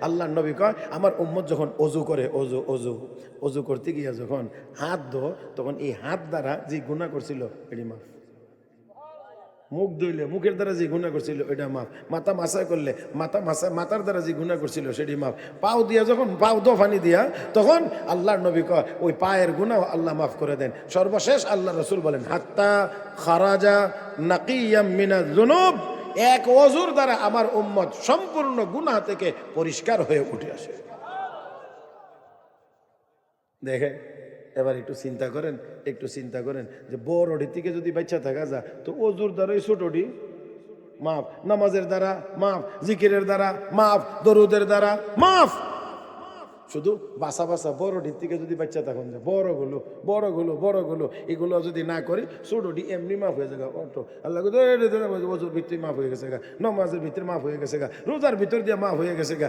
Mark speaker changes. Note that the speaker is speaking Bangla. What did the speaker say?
Speaker 1: আল্লাহ নবী কয় আমার উম্মত যখন অজু করে অজু করতে গিয়ে যখন হাত ধো তখন এই হাত দ্বারা যে গুনাহ করছিল এটি মাফ। মুখ ধুইলে মুখের দ্বারা যে গুনাহ করছিল এটা মাফ। মাথা মাসা করলে মাথার দ্বারা যে গুনাহ করছিল সেটি মাফ। পাও দিয়া যখন পাও দফানি দিয়া তখন আল্লাহর নবী কয় ওই পায়ের গুনাহ আল্লাহ মাফ করে দেন। সর্বশেষ আল্লাহ রসুল বলেন হাত্তা খারাজা নাকিয়াম মিনাজ যুনুব, এক ওযুর দ্বারা আমার উম্মত সম্পূর্ণ গুনাহ থেকে পরিষ্কার হয়ে উঠে আসে। দেখে এবার একটু চিন্তা করেন যে বড়ডি থেকে যদি বাচ্চা থাকা যায় তো অজুর দ্বারা ছোটডি মাফ, নামাজের দ্বারা মাফ, জিকিরের দ্বারা মাফ, দরুদের দ্বারা মাফ। শুধু বাসা বড়ডির থেকে যদি বাচ্চা থাকুন যায় বড়গুলো এগুলো যদি না করি ছোটডি এমনি মাফ হয়ে যাবে অটো। আল্লাহ ওজুর ভিতরে মাফ হয়ে গেছে গা, নমাজের ভিতরে মাফ হয়ে গেছে গা, রোজার ভিতর দিয়ে মাফ হয়ে গেছে গা।